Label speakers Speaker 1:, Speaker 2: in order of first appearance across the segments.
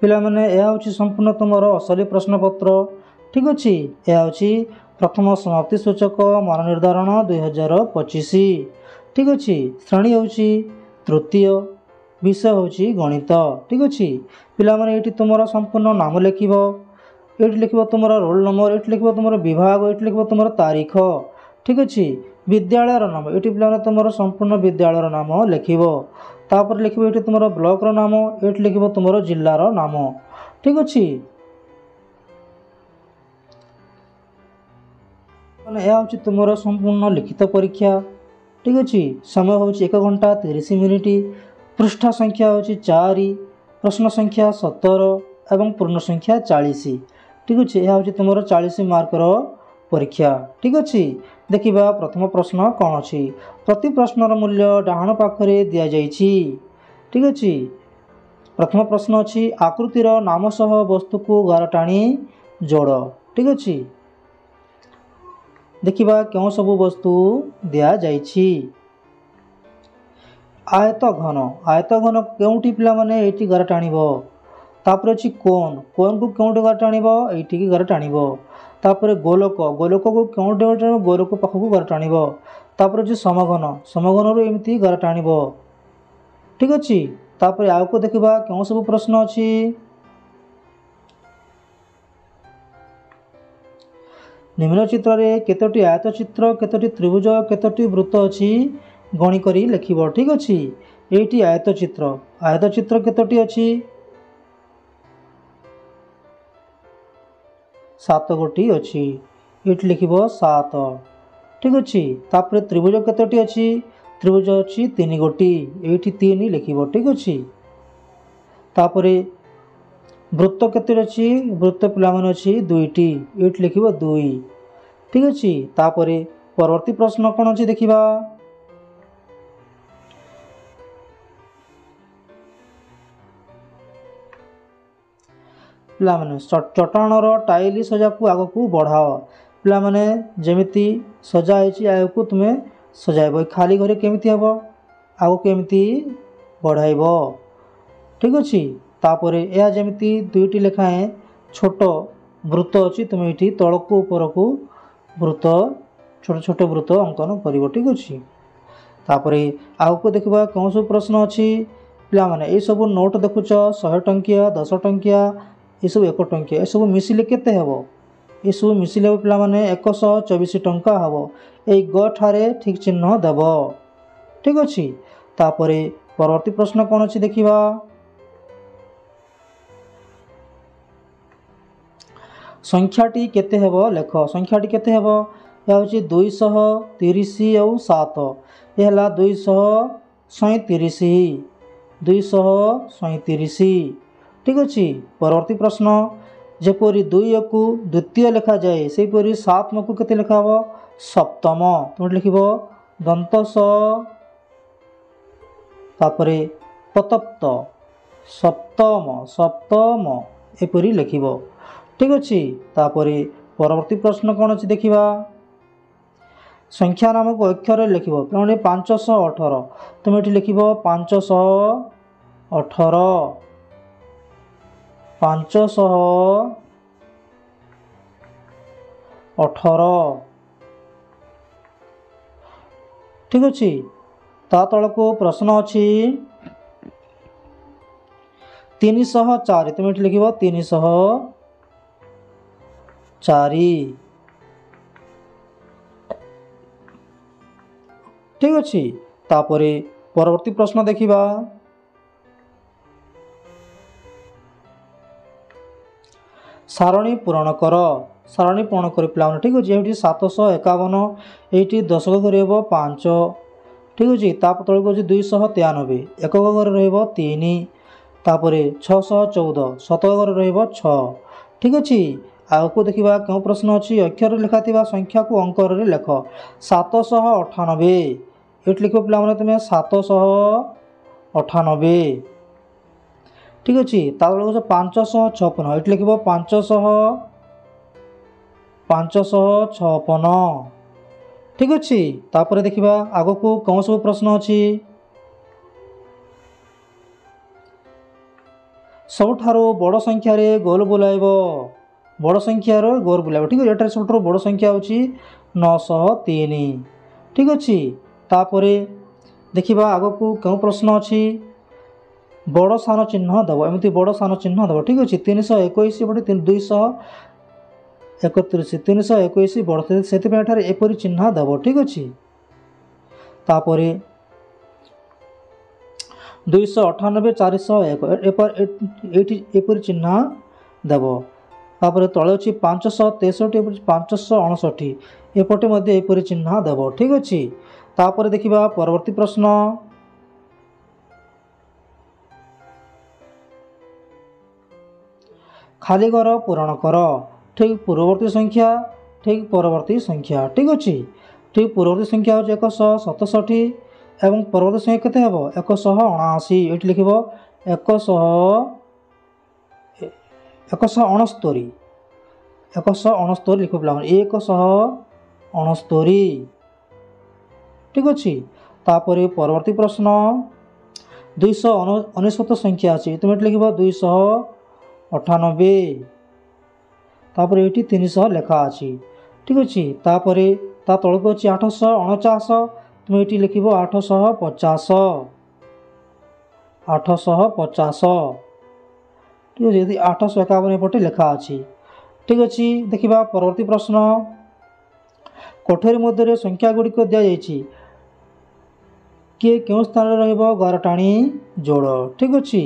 Speaker 1: पिलामाने यह हूँ संपूर्ण तुमर असली प्रश्नपत्र। ठीक अच्छे यह हूँ प्रथम समाप्ति सूचक मान निर्धारण 2025। ठीक अच्छे श्रेणी हूँ तृतीय विषय हूँ गणित। ठीक अच्छे पिलामाने ये तुम संपूर्ण नाम लिख ये लिख तुम रोल नंबर ये लिख तुम विभाग ये लिख तुम तारीख। ठीक अच्छे विद्यालय नाम ये पे तुम संपूर्ण विद्यालय नाम लिख तापर लिख ये तुम ब्लॉक नाम ये लिख तुम जिलार नाम। ठीक अच्छे यह हूँ तुम संपूर्ण लिखित परीक्षा। ठीक अच्छे समय हूँ 1 घंटा 30 मिनिट। पृष्ठा संख्या हूँ 4 प्रश्न संख्या 17 एवं पूर्ण संख्या 40। ठीक अच्छे यह हूँ तुम 40 मार्कर परीक्षा। ठीक अच्छे देखा प्रथम प्रश्न कौन अच्छी प्रति प्रश्नर मूल्य डाहाण पाखरे दि जाइछि। ठीक अच्छे प्रथम प्रश्न अच्छी आकृतिर नाम सह वस्तु को गार टाणी जोड़। ठीक अच्छे देखा क्यों सब वस्तु दि जाइछि। आयत घन केउटी पिला माने एटी गार टाणिब। तापर अच्छी कोन को क्योंटे गार टाणिब एटी गार टाणिब। तापर गोलक को क्योंटे गार टाणिब गोलक पाखक गार टाणिब। तापर अच्छी समघन रु एमती गार टाणिब। ठीक अच्छे तापर आउ को देखा क्यों सब प्रश्न अच्छी निम्न चित्र रे केतोटी आयत चित्र केतोटी त्रिभुज केतोटी वृत्त अच्छी गणी करी लिखिब। ठीक अच्छे ये आयत चित्र केतोटी अच्छी 7 गोटी अच्छी ये लिखिब 7। ठीक अच्छे तापर त्रिभुज केतोटी अच्छी त्रिभुज अच्छी 3 गोटी ये 3 लिखिब। ठीक अच्छे तापर वृत्त केते अच्छी वृत्त पिला माने अच्छी 2टी ये लिखिब 2। ठीक अच्छे तापर परवर्ती प्रश्न कौन अच्छी देखिबा पिलामाने चट्टाणर टाइल सजा को आग को बढ़ाओ। पिलामाने जेमिति सजा है आग को तुम्हें सजाइब खाली घरे केमिति हम आग केमिति बढ़ाइब। ठीक अच्छे तापर यह जमीती 2टी लेखाएं छोट वृत्त अच्छी तुम्हें ये तल को ऊपर को वृत्त छोट छोट वृत्त अंकन कर। ठीक अच्छे तापर आग को देखा कौन सब प्रश्न अच्छी पिलामाने ये सब नोट देखुच 100 टंकिया 10 टंकिया ये सब 1 टंकिया ये सब मिसिले केते हेबो ये सब मिसिले पिलामाने 124 टंका हेबो ए गठारे ठीक चिन्ह देव। ठीक अच्छे तापर परवर्ती प्रश्न कौन अच्छी देखिबा संख्याटी केते हेबो लेख संख्याटी केते हेबो यह हूँ 230 और 7 यह 237 237। ठीक अच्छे परवर्ती प्रश्न जेपरी 2 को द्वितीय लिखा जाए सेपरी 7 को केते लिखा हो सप्तम तुम लिख दंत स तापर पतप्त सप्तम सप्तम एपरी लिख। ठीक अच्छे तापर परवर्ती प्रश्न कौन अच्छी देखा संख्या नामक अक्षर लिख पे 518 तुम ये लिख 518 518। ठीक अच्छे ता तल को प्रश्न अच्छी 304 तुम ये लिख 304। ठीक अच्छे तापर परवर्ती प्रश्न देखिबा सारणी पूरण कर सारणी पूरण कर पिला। ठीक अच्छे ये 751 ये 10 घरे 5। ठीक अच्छे ताप तल को 293 एक घर र3 तापर 614 7 घर र6। ठीक अच्छे आग को देखा क्यों प्रश्न अच्छी अक्षर लिखा संख्या को अंकर लेख 798 ये लिख पे तुम्हें 798। ठीक अच्छे ताल 556 ये लिख 556। ठीक अच्छे तापर देखा आग को कौन सब प्रश्न अच्छी ସବୁଠାରୁ ବଡ଼ ସଂଖ୍ୟାରେ ଗୋଲ ବୁଲାଇବ। ବଡ଼ ସଂଖ୍ୟାର ଗୋଲ ବୁଲାଇବ। ଠିକ୍ ଅଛି, ଏଠାରେ ସବୁଠାରୁ ବଡ଼ ସଂଖ୍ୟା ହେଉଛି 903। ଠିକ୍ ଅଛି, ତାପରେ ଦେଖିବା ଆଗକୁ କେଉଁ ପ୍ରଶ୍ନ ଅଛି। ବଡ଼ ସାନ ଚିହ୍ନ ଦେବ, ଏମିତି ବଡ଼ ସାନ ଚିହ୍ନ ଦେବ। ଠିକ୍ ଅଛି, 321 ଏପଟେ 231, 321 ବଡ଼, ସେଥିପାଇଁ ଏଠାରେ ଏପରି ଚିହ୍ନ ଦେବ। ଠିକ୍ ଅଛି, ତାପରେ 298 401 ଏଇଠି ଏପରି ଚିହ୍ନ ଦେବ। ତାପରେ ତଳେ ଅଛି 563 559 ଏପଟେ ମଧ୍ୟ ଏପରି ଚିହ୍ନ ଦେବ। ଠିକ୍ ଅଛି, ତାପରେ ଦେଖିବା ପରବର୍ତ୍ତୀ ପ୍ରଶ୍ନ। ଖାଲି ଘର ପୂରଣ କର। ଠିକ୍ ପୂର୍ବବର୍ତ୍ତୀ ସଂଖ୍ୟା, ଠିକ୍ ପରବର୍ତ୍ତୀ ସଂଖ୍ୟା। ଠିକ୍ ଅଛି, ଠିକ୍ ପୂର୍ବବର୍ତ୍ତୀ ସଂଖ୍ୟା ହେଉଛି 167 ଏବଂ ପରବର୍ତ୍ତୀ ସଂଖ୍ୟା କେତେ ହେବ? 179। ଏଇଠି ଲେଖିବ 169 ଲେଖିବ ପିଲାମାନେ, 169। ଠିକ୍ ଅଛି, ତାପରେ ପରବର୍ତ୍ତୀ ପ୍ରଶ୍ନ। 299 ସଂଖ୍ୟା ଅଛି, ତୁମେ ଏଠି ଲେଖିବ 298। ତାପରେ ଏଇଠି 300 ଲେଖା ଅଛି। ଠିକ୍ ଅଛି, ତାପରେ ତା ତଳକୁ ଅଛି 849, ତୁମେ ଏଠି ଲେଖିବ 850। ଠିକ୍ ଅଛି, ଯଦି 851 ଏପଟେ ଲେଖା ଅଛି। ଠିକ୍ ଅଛି, ଦେଖିବା ପରବର୍ତ୍ତୀ ପ୍ରଶ୍ନ। କୋଠରୀ ମଧ୍ୟରେ ସଂଖ୍ୟା ଗୁଡ଼ିକ ଦିଆଯାଇଛି, କିଏ କେଉଁ ସ୍ଥାନରେ ରହିବ? ଘରଟାଣି ଯୋଡ଼। ଠିକ୍ ଅଛି,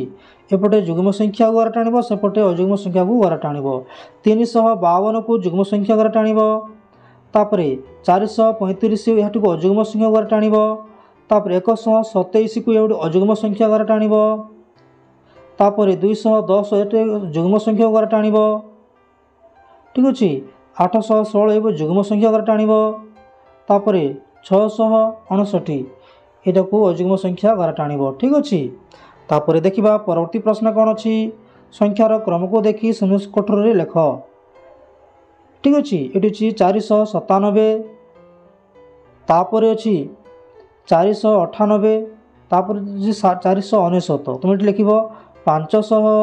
Speaker 1: ଏପଟେ ଯୁଗ୍ମ ସଂଖ୍ୟାକୁ ଘର ଟାଣିବ, ସେପଟେ ଅଯୁଗ୍ମ ସଂଖ୍ୟାକୁ ଘର ଟାଣିବ। 352କୁ ଯୁଗ୍ମ ସଂଖ୍ୟା ଘର ଟାଣିବ, ତାପରେ 435 ଏହାଟିକୁ ଅଯୁଗ୍ମ ସଂଖ୍ୟା ଘର ଟାଣିବ, ତାପରେ 127କୁ ଏଠି ଅଯୁଗ୍ମ ସଂଖ୍ୟା ଘର ଟାଣିବ, ତାପରେ 210 ଏଠି ଯୁଗ୍ମ ସଂଖ୍ୟା ଘର ଟାଣିବ। ଠିକ୍ ଅଛି, 816 ଏବେ ଯୁଗ୍ମ ସଂଖ୍ୟା ଘର ଟାଣିବ, ତାପରେ 659 ଏଟାକୁ ଅଯୁଗ୍ମ ସଂଖ୍ୟା ଘର ଟାଣିବ। ଠିକ୍ ଅଛି, ତାପରେ ଦେଖିବା ପରବର୍ତ୍ତୀ ପ୍ରଶ୍ନ କ'ଣ ଅଛି। ସଂଖ୍ୟାର କ୍ରମକୁ ଦେଖି ଶୂନ୍ୟ କୋଠରୀରେ ଲେଖ। ଠିକ୍ ଅଛି, ଏଠି ଅଛି 497, ତାପରେ ଅଛି 498, ତାପରେ 499, ତୁମେ ଏଠି ଲେଖିବ 500,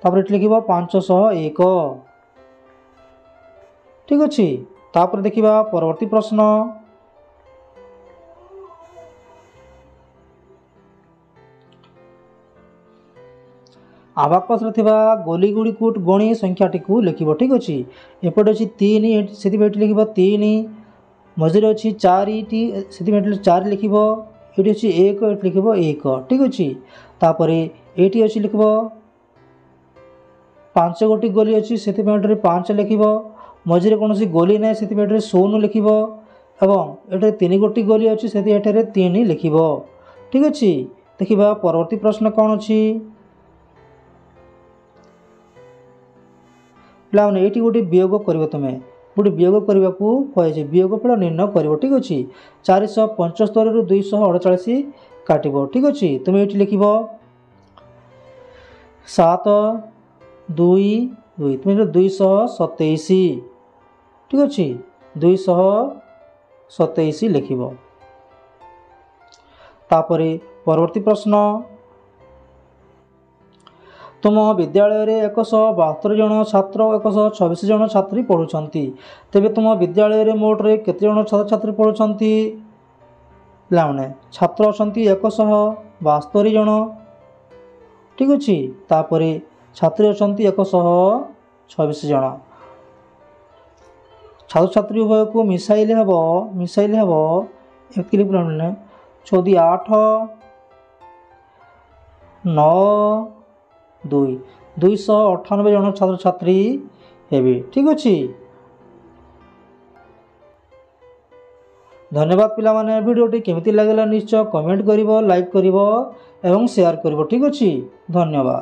Speaker 1: ତାପରେ ଏଠି ଲେଖିବ 501। ଠିକ୍ ଅଛି, ତାପରେ ଦେଖିବା ପରବର୍ତ୍ତୀ ପ୍ରଶ୍ନ। ଆବାକସ୍ରେ ଥିବା ଗୋଲି ଗୁଡ଼ିକୁ ଗଣି ସଂଖ୍ୟାଟିକୁ ଲେଖିବ। ଠିକ୍ ଅଛି, ଏପଟେ ଅଛି 3, ସେଥିପାଇଁ ଏଠି ଲେଖିବ 3, ମଝିରେ ଅଛି 4ଟି, ସେଥିପାଇଁ ଏଠି 4 ଲେଖିବ, ଏଠି ଅଛି 1, ଏଠି ଲେଖିବ 1। ଠିକ୍ ଅଛି, ତାପରେ ଏଇଠି ଅଛି ଲେଖିବ 5 ଗୋଟି ଗୋଲି ଅଛି, ସେଥିପାଇଁ ଏଠାରେ 5 ଲେଖିବ, ମଝିରେ କୌଣସି ଗୋଲି ନାହିଁ, ସେଥିପାଇଁ ଏଠାରେ 0 ଲେଖିବ, ଏବଂ ଏଠାରେ 3 ଗୋଟି ଗୋଲି ଅଛି, ସେଥିପାଇଁ ଏଠାରେ 3 ଲେଖିବ। ଠିକ୍ ଅଛି, ଦେଖିବା ପରବର୍ତ୍ତୀ ପ୍ରଶ୍ନ କ'ଣ ଅଛି। ପିଲାମାନେ ଏଇଠି ଗୋଟେ ବିୟୋଗ କରିବ, ତୁମେ ଗୋଟେ ବିୟୋଗ କରିବାକୁ କୁହାଯାଇଛି, ବିୟୋଗ ଫଳ ନିର୍ଣ୍ଣୟ କରିବ। ଠିକ୍ ଅଛି, 475ରୁ 248 କାଟିବ। ଠିକ୍ ଅଛି, ତୁମେ ଏଇଠି ଲେଖିବ 7 2 2, ତୁମେ 227। ଠିକ୍ ଅଛି, 227 ଲେଖିବ। ତାପରେ ପରବର୍ତ୍ତୀ ପ୍ରଶ୍ନ। ତୁମ ବିଦ୍ୟାଳୟରେ 172 ଜଣ ଛାତ୍ର ଓ 126 ଜଣ ଛାତ୍ରୀ ପଢ଼ୁଛନ୍ତି, ତେବେ ତୁମ ବିଦ୍ୟାଳୟରେ ମୋଟରେ କେତେ ଜଣ ଛାତ୍ରଛାତ୍ରୀ ପଢ଼ୁଛନ୍ତି? ପିଲାମାନେ ଛାତ୍ର ଅଛନ୍ତି 172 ଜଣ। ଠିକ୍ ଅଛି, ତାପରେ ଛାତ୍ରୀ ଅଛନ୍ତି 126 ଜଣ। ଛାତ୍ରଛାତ୍ରୀ ଉଭୟକୁ ମିଶାଇଲେ ହେବ ଏତିକି ପିଲାମାନେ 14 8 9 2 298 ଜଣ ଛାତ୍ରଛାତ୍ରୀ ହେବେ। ଠିକ୍ ଅଛି, ଧନ୍ୟବାଦ ପିଲାମାନେ। ଭିଡ଼ିଓଟି କେମିତି ଲାଗିଲା ନିଶ୍ଚୟ କମେଣ୍ଟ କରିବ, ଲାଇକ୍ କରିବ ଏବଂ ସେୟାର କରିବ। ଠିକ୍ ଅଛି, ଧନ୍ୟବାଦ।